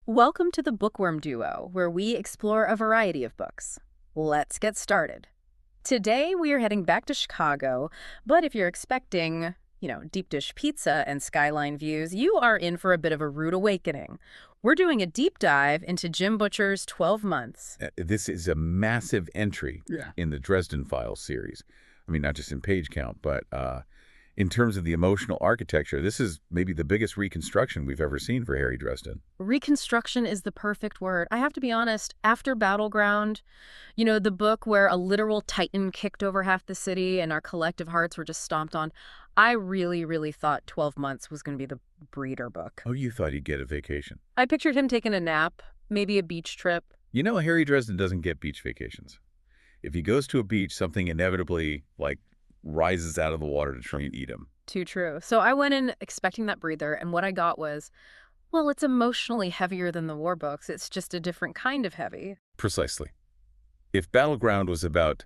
Welcome to the Bookworm Duo, where we explore a variety of books. Let's get started. Today, we are heading back to Chicago, but if you're expecting, deep dish pizza and skyline views, you are in for a bit of a rude awakening. We're doing a deep dive into Jim Butcher's 12 Months. This is a massive entry in the Dresden Files series. I mean, not just in page count, but in terms of the emotional architecture, this is maybe the biggest reconstruction we've ever seen for Harry Dresden. Reconstruction is the perfect word. I have to be honest, after Battleground, the book where a literal titan kicked over half the city and our collective hearts were just stomped on, I really, really thought 12 Months was going to be the breeder book. Oh, you thought he'd get a vacation. I pictured him taking a nap, maybe a beach trip. You know, Harry Dresden doesn't get beach vacations. If he goes to a beach, something inevitably, rises out of the water to try and eat him. Too true. So I went in expecting that breather, and what I got was, well, it's emotionally heavier than the war books. It's just a different kind of heavy. Precisely. If Battleground was about,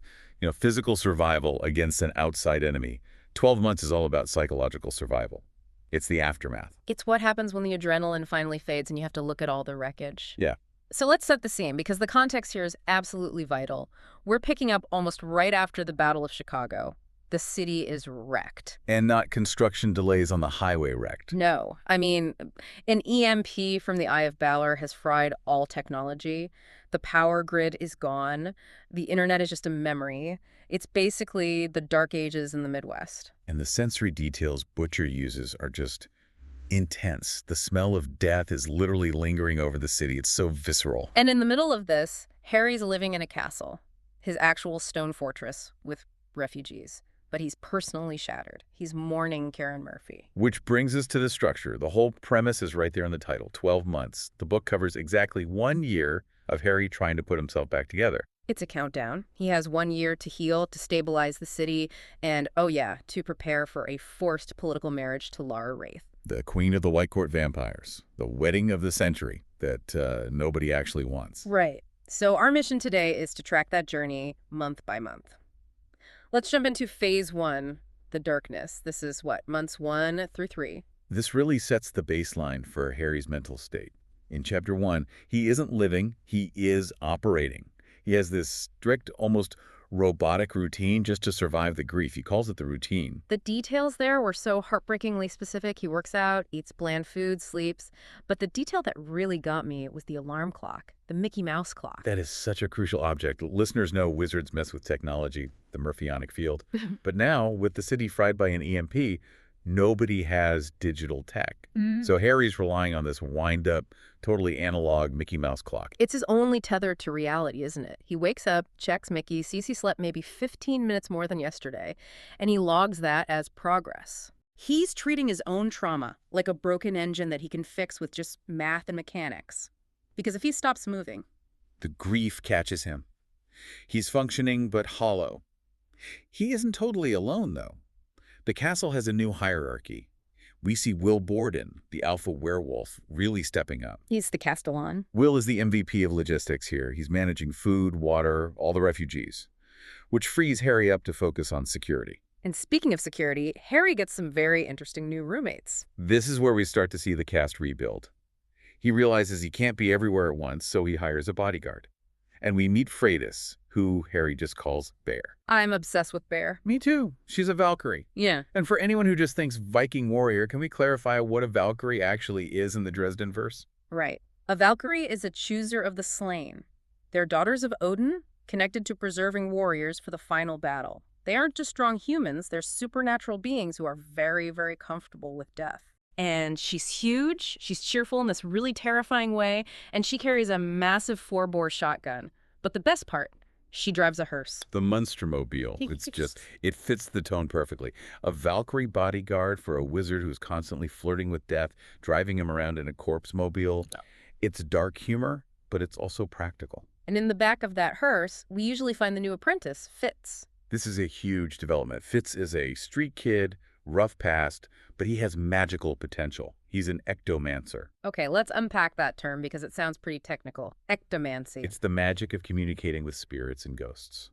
physical survival against an outside enemy, 12 Months is all about psychological survival. It's the aftermath. It's what happens when the adrenaline finally fades and you have to look at all the wreckage. Yeah. So let's set the scene, because the context here is absolutely vital. We're picking up almost right after the Battle of Chicago. The city is wrecked. And not construction delays on the highway wrecked. No. I mean, an EMP from the Eye of Valor has fried all technology. The power grid is gone. The internet is just a memory. It's basically the dark ages in the Midwest. And the sensory details Butcher uses are just intense. The smell of death is literally lingering over the city. It's so visceral. And in the middle of this, Harry's living in a castle, his actual stone fortress with refugees. But he's personally shattered. He's mourning Karen Murphy. Which brings us to the structure. The whole premise is right there in the title, 12 Months. The book covers exactly 1 year of Harry trying to put himself back together. It's a countdown. He has 1 year to heal, to stabilize the city, and, to prepare for a forced political marriage to Laura Wraith. The Queen of the White Court Vampires. The wedding of the century that nobody actually wants. Right. So our mission today is to track that journey month by month. Let's jump into phase 1, the darkness. This is months 1 through 3. This really sets the baseline for Harry's mental state. In chapter 1, he isn't living, he is operating. He has this strict, almost robotic routine just to survive the grief. He calls it the routine. The details there were so heartbreakingly specific. He works out, eats bland food, sleeps. But the detail that really got me was the alarm clock, the Mickey Mouse clock. That is such a crucial object. Listeners know wizards mess with technology, the Murphyonic field. But now, with the city fried by an EMP, nobody has digital tech. So Harry's relying on this wind-up, totally analog Mickey Mouse clock. It's his only tether to reality, isn't it? He wakes up, checks Mickey, sees he slept maybe 15 minutes more than yesterday, and he logs that as progress. He's treating his own trauma like a broken engine that he can fix with just math and mechanics. Because if he stops moving, the grief catches him. He's functioning but hollow. He isn't totally alone, though. The castle has a new hierarchy. We see Will Borden, the alpha werewolf, really stepping up. He's the Castellan. Will is the MVP of logistics here. He's managing food, water, all the refugees, which frees Harry up to focus on security. And speaking of security, Harry gets some very interesting new roommates. This is where we start to see the cast rebuild. He realizes he can't be everywhere at once, so he hires a bodyguard. And we meet Freydis, who Harry just calls Bear. I'm obsessed with Bear. Me too. She's a Valkyrie. Yeah. And for anyone who just thinks Viking warrior, can we clarify what a Valkyrie actually is in the Dresden verse? Right. A Valkyrie is a chooser of the slain. They're daughters of Odin, connected to preserving warriors for the final battle. They aren't just strong humans, they're supernatural beings who are very, very comfortable with death. And she's huge, she's cheerful in this really terrifying way, and she carries a massive 4-bore shotgun. But the best part, she drives a hearse. The Monstermobile. It fits the tone perfectly. A Valkyrie bodyguard for a wizard who's constantly flirting with death, driving him around in a corpse mobile. No. It's dark humor, but it's also practical. And in the back of that hearse, we usually find the new apprentice, Fitz. This is a huge development. Fitz is a street kid, rough past, but he has magical potential. He's an ectomancer. Okay, let's unpack that term because it sounds pretty technical. Ectomancy. It's the magic of communicating with spirits and ghosts.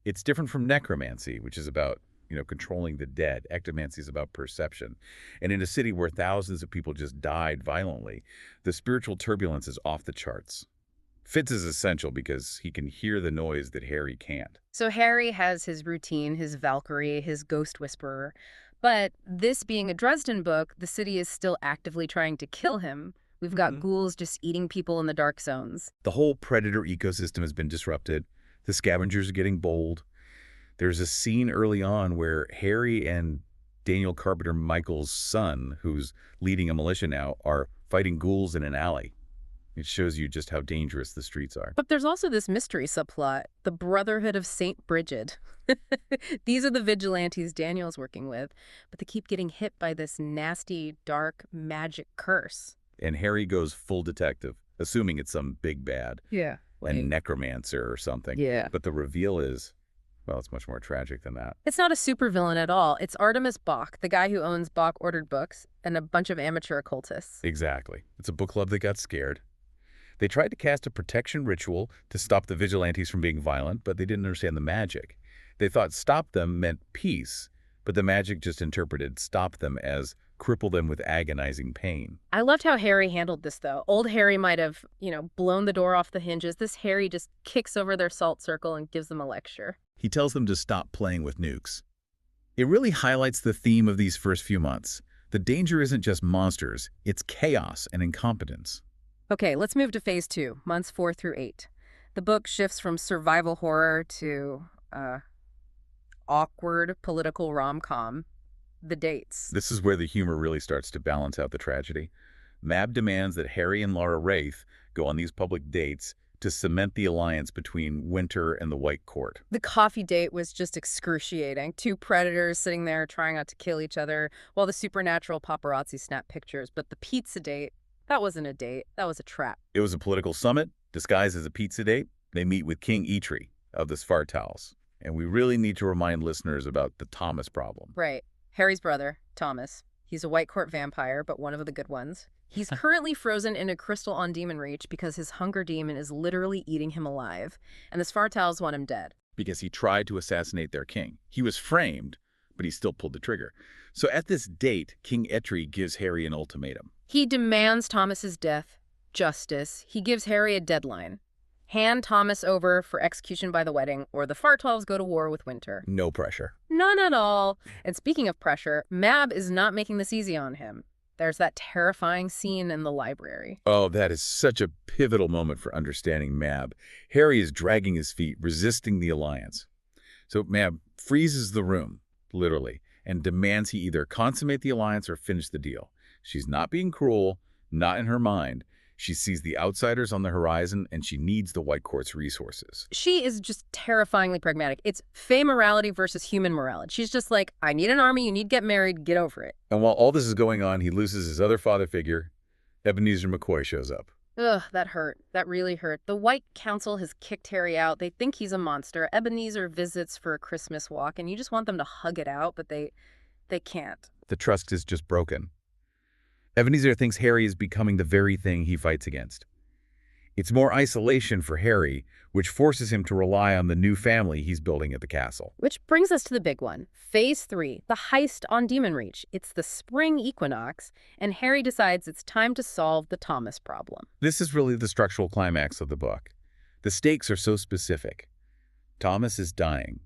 It's different from necromancy, which is about, controlling the dead. Ectomancy is about perception. And in a city where thousands of people just died violently, the spiritual turbulence is off the charts. Fitz is essential because he can hear the noise that Harry can't. So Harry has his routine, his Valkyrie, his ghost whisperer. But this being a Dresden book, the city is still actively trying to kill him. We've got ghouls just eating people in the dark zones. The whole predator ecosystem has been disrupted. The scavengers are getting bold. There's a scene early on where Harry and Daniel Carpenter Michael's son, who's leading a militia now, are fighting ghouls in an alley. It shows you just how dangerous the streets are. But there's also this mystery subplot, the Brotherhood of St. Bridget. These are the vigilantes Daniel's working with, but they keep getting hit by this nasty, dark, magic curse. And Harry goes full detective, assuming it's some big bad. Yeah. A necromancer or something. Yeah. But the reveal is, well, it's much more tragic than that. It's not a supervillain at all. It's Artemis Bach, the guy who owns Bach Ordered Books, and a bunch of amateur occultists. Exactly. It's a book club that got scared. They tried to cast a protection ritual to stop the vigilantes from being violent, but they didn't understand the magic. They thought stop them meant peace, but the magic just interpreted stop them as cripple them with agonizing pain. I loved how Harry handled this, though. Old Harry might have, blown the door off the hinges. This Harry just kicks over their salt circle and gives them a lecture. He tells them to stop playing with nukes. It really highlights the theme of these first few months. The danger isn't just monsters, it's chaos and incompetence. Okay, let's move to phase 2, months 4 through 8. The book shifts from survival horror to awkward political rom-com. The dates. This is where the humor really starts to balance out the tragedy. Mab demands that Harry and Laura Wraith go on these public dates to cement the alliance between Winter and the White Court. The coffee date was just excruciating. 2 predators sitting there trying not to kill each other while the supernatural paparazzi snap pictures. But the pizza date, that wasn't a date. That was a trap. It was a political summit disguised as a pizza date. They meet with King Eitri of the Svartals. And we really need to remind listeners about the Thomas problem. Right. Harry's brother, Thomas. He's a White Court vampire, but one of the good ones. He's currently frozen in a crystal on Demon Reach because his hunger demon is literally eating him alive. And the Svartals want him dead. Because he tried to assassinate their king. He was framed, but he still pulled the trigger. So at this date, King Eitri gives Harry an ultimatum. He demands Thomas's death, justice. He gives Harry a deadline. Hand Thomas over for execution by the wedding, or the Svartals go to war with Winter. No pressure. None at all. And speaking of pressure, Mab is not making this easy on him. There's that terrifying scene in the library. Oh, that is such a pivotal moment for understanding Mab. Harry is dragging his feet, resisting the alliance. So Mab freezes the room, literally, and demands he either consummate the alliance or finish the deal. She's not being cruel, not in her mind. She sees the outsiders on the horizon, and she needs the White Court's resources. She is just terrifyingly pragmatic. It's Fey morality versus human morality. She's just like, I need an army, you need to get married, get over it. And while all this is going on, he loses his other father figure. Ebenezer McCoy shows up. Ugh, that hurt. That really hurt. The White Council has kicked Harry out. They think he's a monster. Ebenezer visits for a Christmas walk, and you just want them to hug it out, but they can't. The trust is just broken. Ebenezer thinks Harry is becoming the very thing he fights against. It's more isolation for Harry, which forces him to rely on the new family he's building at the castle. Which brings us to the big one. Phase 3, the heist on Demon Reach. It's the spring equinox, and Harry decides it's time to solve the Thomas problem. This is really the structural climax of the book. The stakes are so specific. Thomas is dying.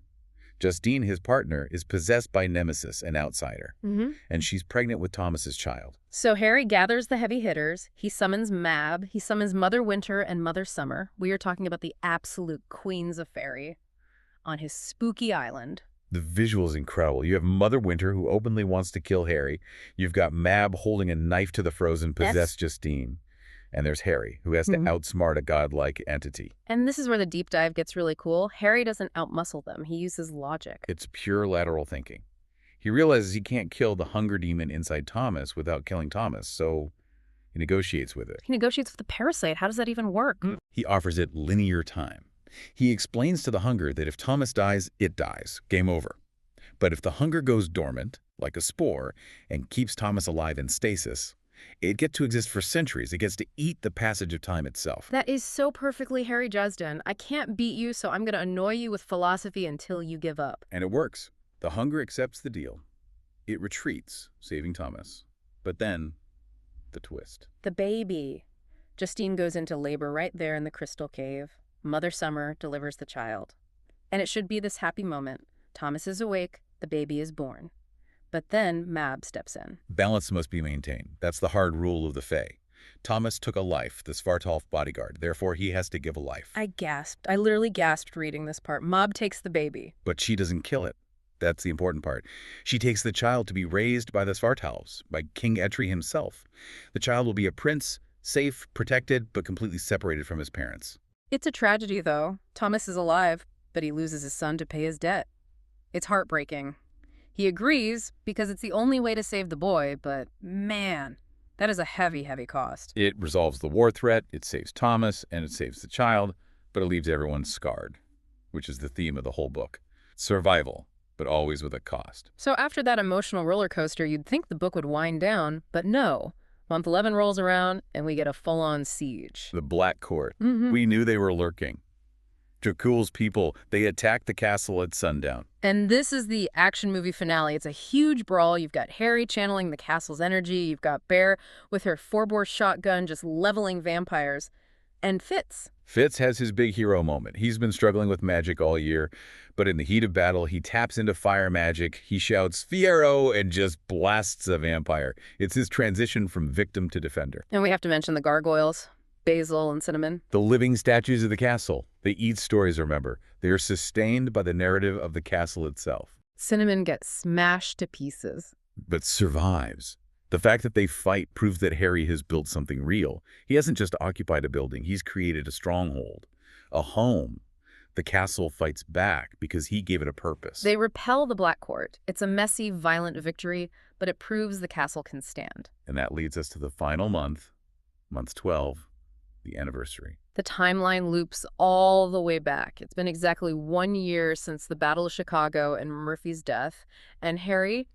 Justine, his partner, is possessed by Nemesis, an outsider, and she's pregnant with Thomas's child. So Harry gathers the heavy hitters. He summons Mab. He summons Mother Winter and Mother Summer. We are talking about the absolute queens of fairy on his spooky island. The visual is incredible. You have Mother Winter, who openly wants to kill Harry. You've got Mab holding a knife to the frozen, possessed Justine. And there's Harry, who has to outsmart a godlike entity. And this is where the deep dive gets really cool. Harry doesn't outmuscle them. He uses logic. It's pure lateral thinking. He realizes he can't kill the hunger demon inside Thomas without killing Thomas, so he negotiates with it. He negotiates with the parasite. How does that even work? He offers it linear time. He explains to the hunger that if Thomas dies, it dies. Game over. But if the hunger goes dormant, like a spore, and keeps Thomas alive in stasis, it gets to exist for centuries. It gets to eat the passage of time itself. That is so perfectly Harry Dresden. I can't beat you, so I'm going to annoy you with philosophy until you give up. And it works. The hunger accepts the deal. It retreats, saving Thomas. But then, the twist. The baby. Justine goes into labor right there in the crystal cave. Mother Summer delivers the child. And it should be this happy moment. Thomas is awake, the baby is born. But then Mab steps in. Balance must be maintained. That's the hard rule of the Fae. Thomas took a life, the Svartalf bodyguard. Therefore, he has to give a life. I gasped. I literally gasped reading this part. Mab takes the baby. But she doesn't kill it. That's the important part. She takes the child to be raised by the Svartalfs, by King Etri himself. The child will be a prince, safe, protected, but completely separated from his parents. It's a tragedy, though. Thomas is alive, but he loses his son to pay his debt. It's heartbreaking. He agrees because it's the only way to save the boy, but man, that is a heavy, heavy cost. It resolves the war threat, it saves Thomas, and it saves the child, but it leaves everyone scarred, which is the theme of the whole book. Survival, but always with a cost. So after that emotional roller coaster, you'd think the book would wind down, but no. Month 11 rolls around, and we get a full-on siege. The Black Court. We knew they were lurking. Dracul's people, they attacked the castle at sundown. And this is the action movie finale. It's a huge brawl. You've got Harry channeling the castle's energy. You've got Bear with her 4-bore shotgun just leveling vampires. And Fitz. Fitz has his big hero moment. He's been struggling with magic all year, but in the heat of battle, he taps into fire magic, he shouts, "Fiero!" and just blasts a vampire. It's his transition from victim to defender. And we have to mention the gargoyles, Basil and Cinnamon. The living statues of the castle. They eat stories, remember. They are sustained by the narrative of the castle itself. Cinnamon gets smashed to pieces. But survives. The fact that they fight proves that Harry has built something real. He hasn't just occupied a building. He's created a stronghold, a home. The castle fights back because he gave it a purpose. They repel the Black Court. It's a messy, violent victory, but it proves the castle can stand. And that leads us to the final month, month 12, the anniversary. The timeline loops all the way back. It's been exactly 1 year since the Battle of Chicago and Murphy's death, and Harry,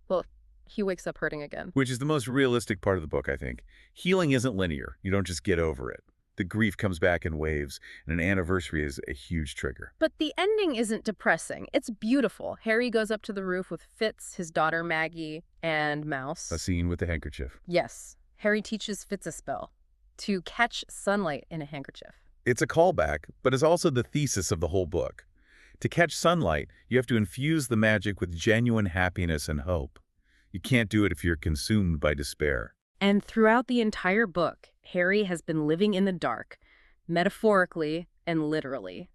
well, he wakes up hurting again. Which is the most realistic part of the book, I think. Healing isn't linear. You don't just get over it. The grief comes back in waves, and an anniversary is a huge trigger. But the ending isn't depressing. It's beautiful. Harry goes up to the roof with Fitz, his daughter Maggie, and Mouse. A scene with the handkerchief. Yes. Harry teaches Fitz a spell to catch sunlight in a handkerchief. It's a callback, but it's also the thesis of the whole book. To catch sunlight, you have to infuse the magic with genuine happiness and hope. You can't do it if you're consumed by despair. And throughout the entire book, Harry has been living in the dark, metaphorically and literally.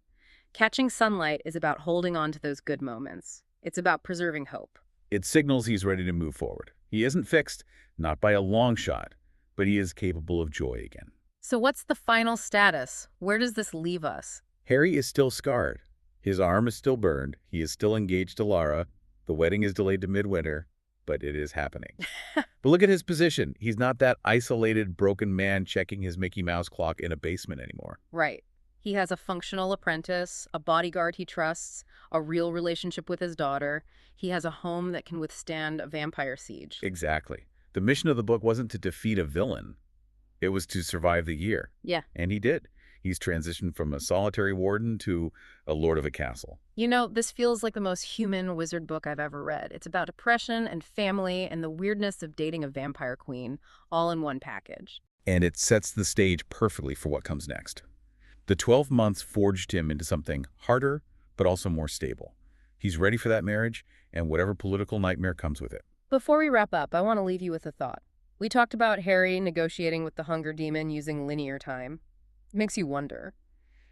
Catching sunlight is about holding on to those good moments. It's about preserving hope. It signals he's ready to move forward. He isn't fixed, not by a long shot, but he is capable of joy again. So what's the final status? Where does this leave us? Harry is still scarred. His arm is still burned. He is still engaged to Lara. The wedding is delayed to midwinter, but it is happening. But look at his position. He's not that isolated, broken man checking his Mickey Mouse clock in a basement anymore. Right. He has a functional apprentice, a bodyguard he trusts, a real relationship with his daughter. He has a home that can withstand a vampire siege. Exactly. The mission of the book wasn't to defeat a villain. It was to survive the year. Yeah. And he did. He's transitioned from a solitary warden to a lord of a castle. You know, this feels like the most human wizard book I've ever read. It's about depression and family and the weirdness of dating a vampire queen, all in one package. And it sets the stage perfectly for what comes next. The 12 months forged him into something harder, but also more stable. He's ready for that marriage and whatever political nightmare comes with it. Before we wrap up, I want to leave you with a thought. We talked about Harry negotiating with the hunger demon using linear time. It makes you wonder,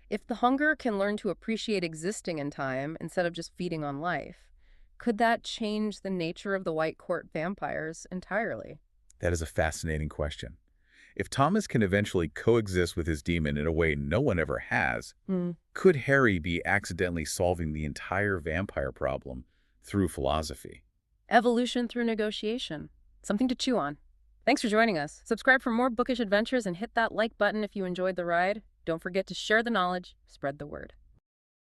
if the hunger can learn to appreciate existing in time instead of just feeding on life, could that change the nature of the White Court vampires entirely? That is a fascinating question. If Thomas can eventually coexist with his demon in a way no one ever has, could Harry be accidentally solving the entire vampire problem through philosophy? Evolution through negotiation. Something to chew on. Thanks for joining us. Subscribe for more bookish adventures and hit that like button if you enjoyed the ride. Don't forget to share the knowledge, spread the word.